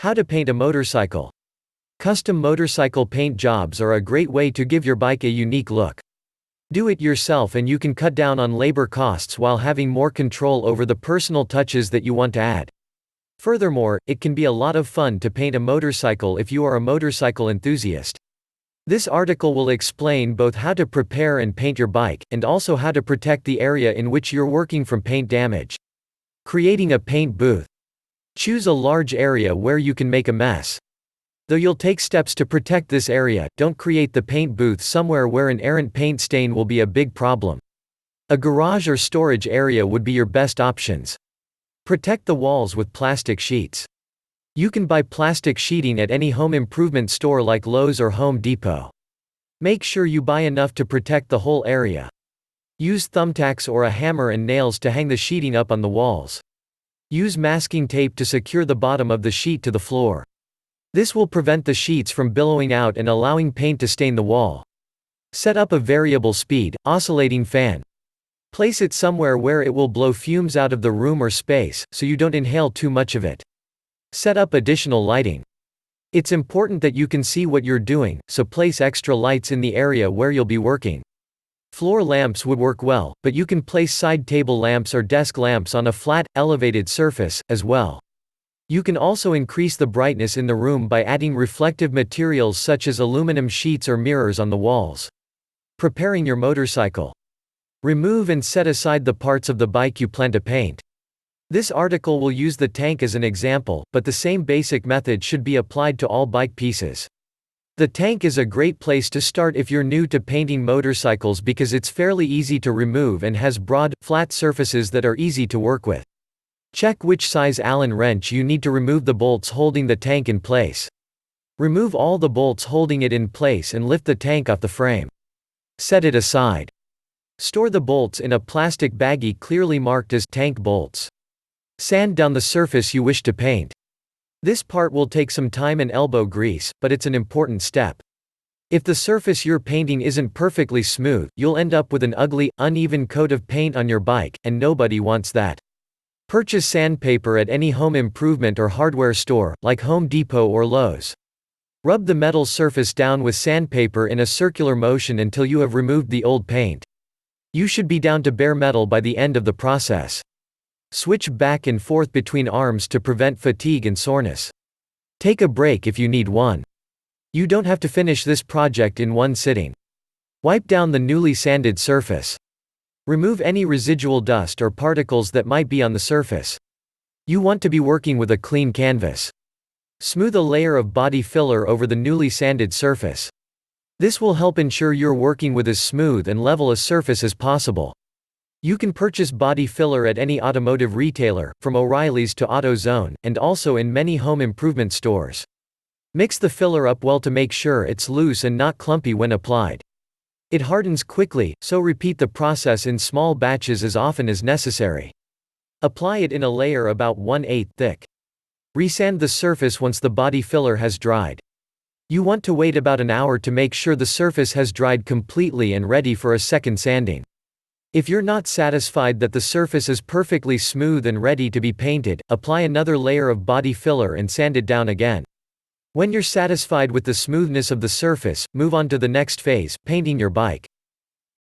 How to paint a motorcycle. Custom motorcycle paint jobs are a great way to give your bike a unique look. Do it yourself and you can cut down on labor costs while having more control over the personal touches that you want to add. Furthermore, it can be a lot of fun to paint a motorcycle if you are a motorcycle enthusiast. This article will explain both how to prepare and paint your bike, and also how to protect the area in which you're working from paint damage. Creating a paint booth. Choose a large area where you can make a mess. Though you'll take steps to protect this area, don't create the paint booth somewhere where an errant paint stain will be a big problem. A garage or storage area would be your best options. Protect the walls with plastic sheets. You can buy plastic sheeting at any home improvement store like Lowe's or Home Depot. Make sure you buy enough to protect the whole area. Use thumbtacks or a hammer and nails to hang the sheeting up on the walls. Use masking tape to secure the bottom of the sheet to the floor. This will prevent the sheets from billowing out and allowing paint to stain the wall. Set up a variable speed, oscillating fan. Place it somewhere where it will blow fumes out of the room or space, so you don't inhale too much of it. Set up additional lighting. It's important that you can see what you're doing, so place extra lights in the area where you'll be working. Floor lamps would work well, but you can place side table lamps or desk lamps on a flat, elevated surface, as well. You can also increase the brightness in the room by adding reflective materials such as aluminum sheets or mirrors on the walls. Preparing your motorcycle. Remove and set aside the parts of the bike you plan to paint. This article will use the tank as an example, but the same basic method should be applied to all bike pieces. The tank is a great place to start if you're new to painting motorcycles because it's fairly easy to remove and has broad, flat surfaces that are easy to work with. Check which size Allen wrench you need to remove the bolts holding the tank in place. Remove all the bolts holding it in place and lift the tank off the frame. Set it aside. Store the bolts in a plastic baggie clearly marked as tank bolts. Sand down the surface you wish to paint. This part will take some time and elbow grease, but it's an important step. If the surface you're painting isn't perfectly smooth, you'll end up with an ugly, uneven coat of paint on your bike, and nobody wants that. Purchase sandpaper at any home improvement or hardware store, like Home Depot or Lowe's. Rub the metal surface down with sandpaper in a circular motion until you have removed the old paint. You should be down to bare metal by the end of the process. Switch back and forth between arms to prevent fatigue and soreness. Take a break if you need one. You don't have to finish this project in one sitting. Wipe down the newly sanded surface. Remove any residual dust or particles that might be on the surface. You want to be working with a clean canvas. Smooth a layer of body filler over the newly sanded surface. This will help ensure you're working with as smooth and level a surface as possible. You can purchase body filler at any automotive retailer, from O'Reilly's to AutoZone, and also in many home improvement stores. Mix the filler up well to make sure it's loose and not clumpy when applied. It hardens quickly, so repeat the process in small batches as often as necessary. Apply it in a layer about 1/8 thick. Resand the surface once the body filler has dried. You want to wait about an hour to make sure the surface has dried completely and ready for a second sanding. If you're not satisfied that the surface is perfectly smooth and ready to be painted, apply another layer of body filler and sand it down again. When you're satisfied with the smoothness of the surface, move on to the next phase, painting your bike.